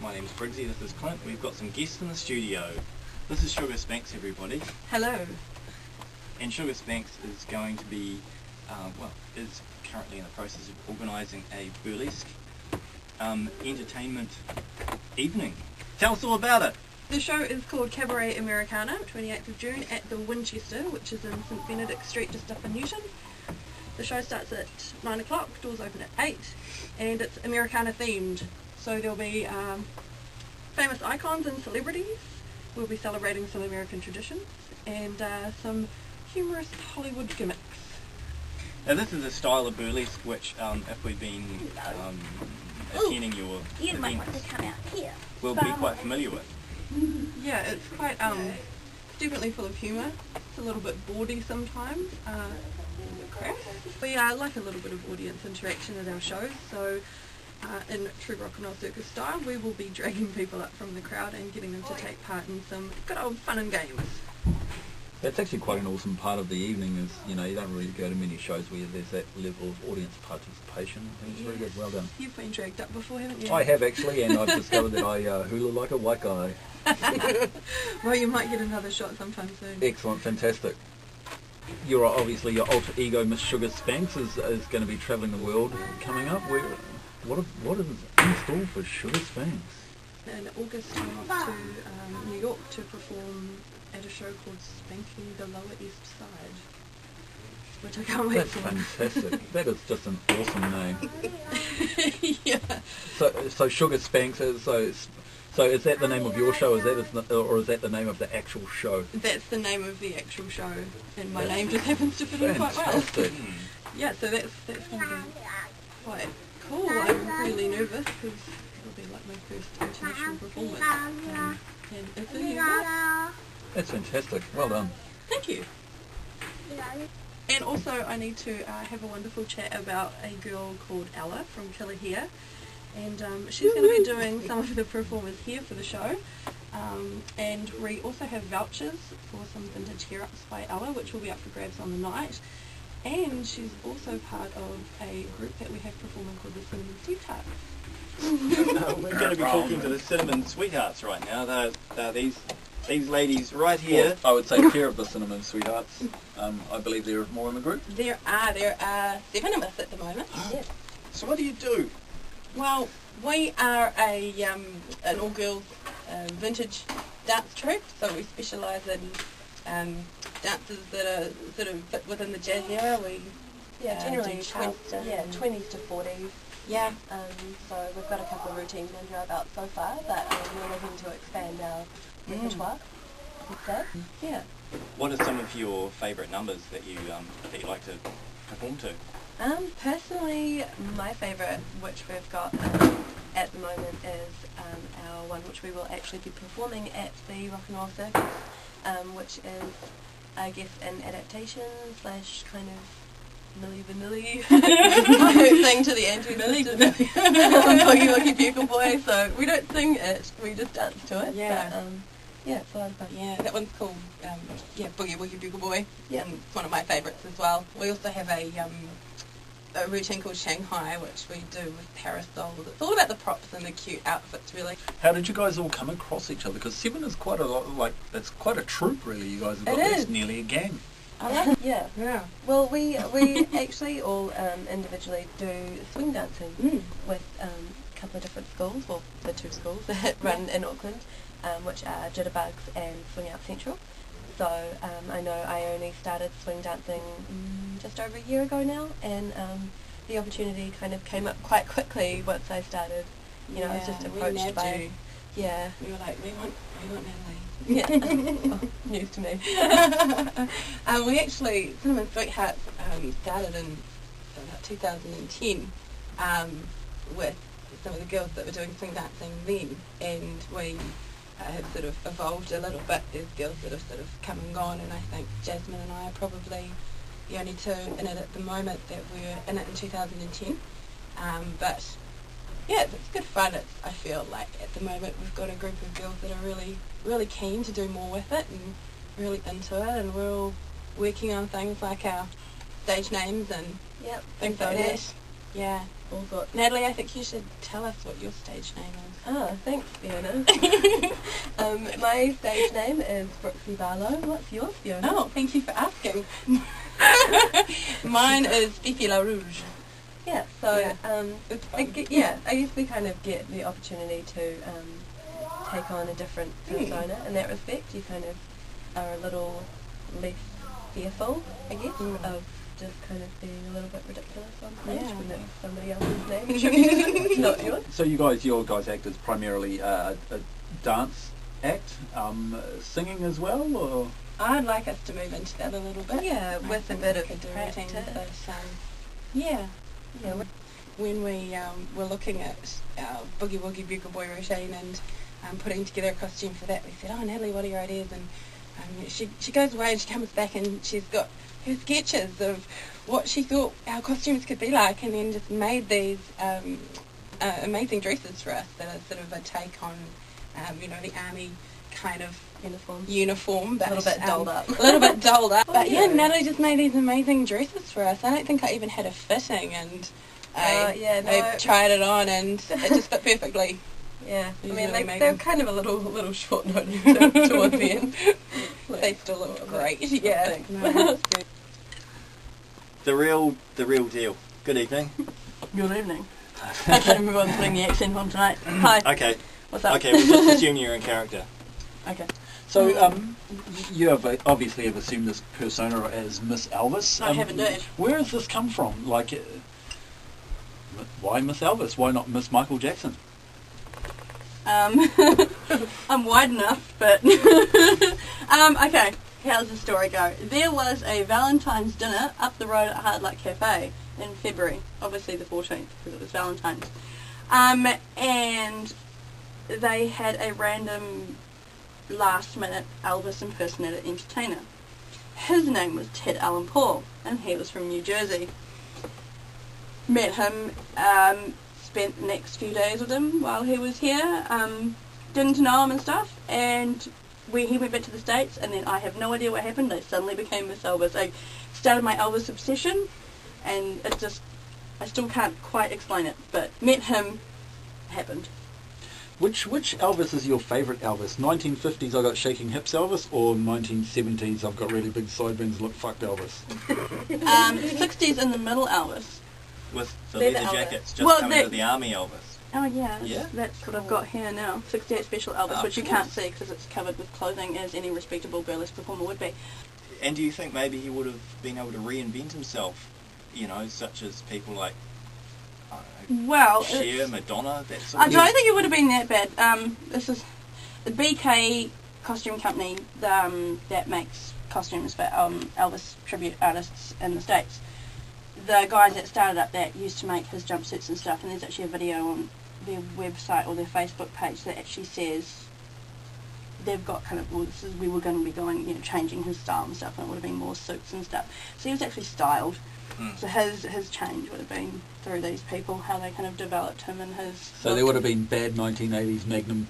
My name's Briggsy, this is Clint. We've got some guests in the studio. This is Sugar Spanks, everybody. Hello. And Sugar Spanks is going to be, is currently in the process of organising a burlesque entertainment evening. Tell us all about it. The show is called Cabaret Americana, 28th of June at the Winchester, which is in St Benedict Street, just up in Newton. The show starts at 9 o'clock, doors open at 8, and it's Americana themed. So there'll be famous icons and celebrities. We'll be celebrating some American traditions and some humorous Hollywood gimmicks. Now this is a style of burlesque which, if we've been attending your events, we'll be quite familiar with. Yeah, it's quite definitely full of humour. It's a little bit bawdy sometimes. We like a little bit of audience interaction at our shows, so in true rock and roll circus style, we will be dragging people up from the crowd and getting them to take part in some good old fun and games. That's actually quite an awesome part of the evening. Is you don't really go to many shows where there's that level of audience participation. It's very good. Well done. You've been dragged up before, haven't you? I have actually, and I've discovered that I hula like a white guy. Well, you might get another shot sometime soon. Excellent, fantastic. You're obviously your alter ego, Miss Sugar Spanks, is going to be travelling the world coming up. What is in store for Sugar Spanks? In August, I'm off to New York to perform at a show called Spanking the Lower East Side, which I can't wait for. That's fantastic. That is just an awesome name. Yeah. So Sugar Spanks is so is that the name of your show? Or is that the name of the actual show? That's the name of the actual show, and my name just happens to fit in quite well. Yeah, so that's going to be quite cool. I'm really nervous because it'll be like my first international performance, and it's in New York. That's fantastic. Well done. Thank you. And also, I need to have a wonderful chat about a girl called Ella from Killer Here. And she's going to be doing some of the performers here for the show. And we also have vouchers for some vintage hair-ups by Ella, which will be up for grabs on the night. And she's also part of a group that we have performing called the Cinnamon Sweethearts. We're going to be talking to the Cinnamon Sweethearts right now. They're these ladies right here. Well, I would say a pair of the Cinnamon Sweethearts. I believe there are more in the group. There are 7 of us at the moment. Yes. So what do you do? Well, we are an all-girls vintage dance troupe, so we specialise in dances that are sort of fit within the jazz era. We generally do 20s to 40s. Yeah. So we've got a couple of routines under our belt so far, but we're looking to expand our repertoire. Yeah. What are some of your favourite numbers that you like to perform to? Personally, my favourite, which we've got at the moment, is our one which we will actually be performing at the Rock and Roll Circus, which is, I guess, an adaptation / kind of Milli Vanilli thing to the Andrew Sisters Boogie Woogie Bugle Boy. So we don't sing it, we just dance to it. Yeah. But, yeah, it's a lot of fun. Yeah, that one's called Boogie Woogie Bugle Boy. Yeah. And it's one of my favourites as well. We also have a routine called Shanghai, which we do with parasols. It's all about the props and the cute outfits, really. How did you guys all come across each other? Because 7 is quite a lot, it's quite a troop, really. You guys have got It this is. nearly a gang. I like it. Yeah. Well, we actually all individually do swing dancing with a couple of different schools, well, the 2 schools that run in Auckland, which are Jitterbugs and Swing Out Central. So I know I only started swing dancing just over a year ago now, and the opportunity kind of came up quite quickly once I started. I was just approached by... Yeah. We were like, we want Natalie. Yeah. Oh, news to me. We actually, Cinnamon Sweethearts started in about 2010 with some of the girls that were doing swing dancing then, and we have sort of evolved a little bit. There's girls that have sort of come and gone, and I think Jasmine and I are probably the only 2 in it at the moment that were in it in 2010. But yeah, it's good fun. I feel like at the moment we've got a group of girls that are really, really keen to do more with it and really into it, and we're all working on things like our stage names and things like that. Yeah. All sorts. Natalie, I think you should tell us what your stage name is. Oh, thanks, Fiona. My stage name is Brooksy Barlow. What's yours, Fiona? Oh, thank you for asking. Mine is Fifi La Rouge. Yeah, so, It's fun. I guess we kind of get the opportunity to take on a different persona in that respect. You kind of are a little less fearful, I guess, of just kind of being a little bit ridiculous on stage when it's somebody else's name. It's not yours. So your guys act as primarily a dance act, singing as well, or? I'd like us to move into that a little bit. Yeah, with a bit of practice. practice. Yeah. When we were looking at our Boogie Woogie Bugle Boy routine and putting together a costume for that, we said, "Oh, Natalie, what are your ideas?" And she goes away and she comes back and she's got her sketches of what she thought our costumes could be like, and then just made these amazing dresses for us that are sort of a take on, the army kind of uniform, but a little bit dolled up. A little bit dolled up. Oh, But yeah. Natalie just made these amazing dresses for us. I don't think I even had a fitting, and I tried it on and it just fit perfectly. Yeah, It I was mean, really they're amazing. kind of a little short notice towards the end. They still look great. Yeah. No, that's good. The real deal. Good evening. Good evening. Okay, everyone's putting the accent on tonight. Hi. Okay. What's up? Okay, we'll just assume you're in character. Okay. So, you have obviously have assumed this persona as Miss Elvis. I have indeed. Where has this come from? Like, why Miss Elvis? Why not Miss Michael Jackson? I'm wide enough, but okay. How's the story go? There was a Valentine's dinner up the road at Hard Luck Cafe in February, obviously the 14th because it was Valentine's, and they had a random last-minute Elvis impersonator entertainer. His name was Ted Allen Paul, and he was from New Jersey. Met him, spent the next few days with him while he was here, didn't know him and stuff, and he went back to the States, and then I have no idea what happened. I suddenly became Miss Elvis. I started my Elvis obsession, and I still can't quite explain it, but met him, happened. Which Elvis is your favourite Elvis? 1950s I got shaking hips Elvis, or 1970s I've got really big sideburns look fucked Elvis? 60s in the middle Elvis. With the Leather leather Elvis. jackets just Well, coming out of the army Elvis. Oh yeah, Yeah? that's what I've got here now. 68 Special Elvis, Oh, which you of can't course. see because it's covered with clothing, as any respectable burlesque performer would be. And do you think maybe he would have been able to reinvent himself, such as people like, I don't know, Well, Cher, Madonna, that sort I of don't think it would have been that bad. This is the BK costume company that makes costumes for Elvis tribute artists in the States. The guys that started up that used to make his jumpsuits and stuff, and there's actually a video on their website or their Facebook page that actually says they've got kind of, we were going to be going, changing his style and stuff, and it would have been more suits and stuff. So he was actually styled. So his change would have been through these people, how they kind of developed him and his... So there would have been bad 1980s Magnum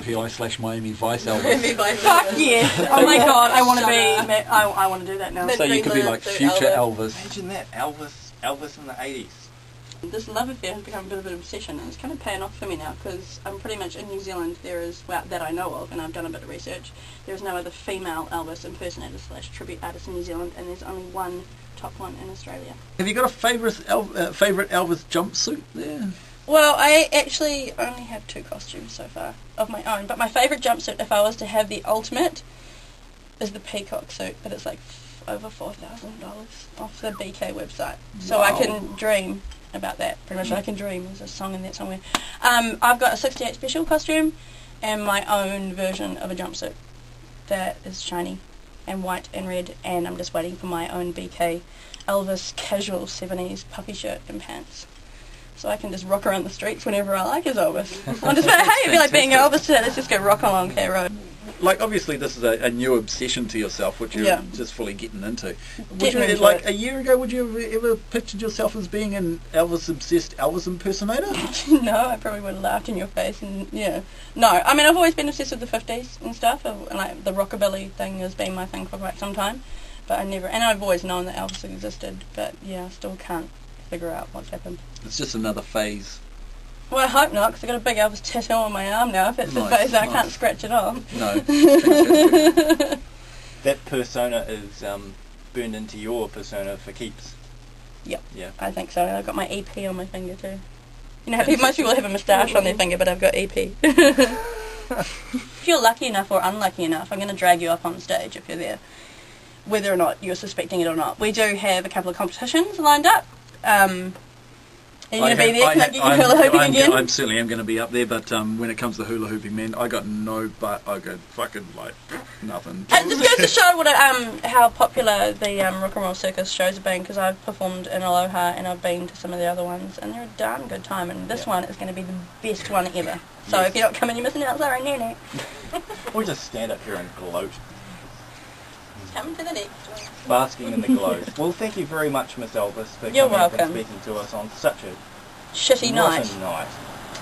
PI / Miami Vice Elvis. Fuck yes! Oh my god, I want to be... I want to do that now. So you could be like future Elvis. Imagine that, Elvis in the 80s. This love affair has become a bit of an obsession, and it's kind of paying off for me now, because I'm pretty much in New Zealand, there is, well, that I know of, and I've done a bit of research, there is no other female Elvis impersonator / tribute artist in New Zealand, and there's only one top one in Australia. Have you got a favourite Elvis jumpsuit there? Well, I actually only have 2 costumes so far of my own, but my favourite jumpsuit, if I was to have the ultimate, is the peacock suit, but it's like over $4,000 off the BK website. So I can dream about that. Pretty much I can dream. There's a song in that somewhere. I've got a 68 Special costume and my own version of a jumpsuit that is shiny and white and red, and I'm just waiting for my own BK Elvis casual 70s puffy shirt and pants. So I can just rock around the streets whenever I like as Elvis. I'm just like, hey, I feel like being Elvis today, let's just go rock along K Road. Like, obviously this is a new obsession to yourself, which you're just fully getting into. A year ago, would you have ever pictured yourself as being an Elvis-obsessed Elvis impersonator? No, I probably would have laughed in your face, and no, I mean, I've always been obsessed with the 50s and stuff, and like the rockabilly thing has been my thing for quite some time, but and I've always known that Elvis existed, but I still can't figure out what's happened. It's just another phase. Well, I hope not, because I've got a big Elvis tattoo on my arm now. If it's the phase, I can't scratch it off. No. That persona is burned into your persona for keeps. Yep. Yeah. I think so. I've got my EP on my finger too. You know, most people have a moustache on their finger, but I've got EP. If you're lucky enough or unlucky enough, I'm going to drag you up on stage if you're there, whether or not you're suspecting it or not. We do have a couple of competitions lined up. Are you going to be there? Can I get you hula hooping again? I certainly am going to be up there, but when it comes to hula hooping, man, I got no butt. I got fucking, like, nothing. It just goes to show what how popular the Rock and Roll Circus shows have been, because I've performed in Aloha and I've been to some of the other ones, and they're a darn good time, and this one is going to be the best one ever. So if you're not coming, you're missing out. Sorry, Nene. Or just stand up here and gloat. Come to the next one. Basking in the glow. Well, thank you very much, Miss Elvis, for You're coming up and welcome. speaking to us on such a Shitty night. rotten night.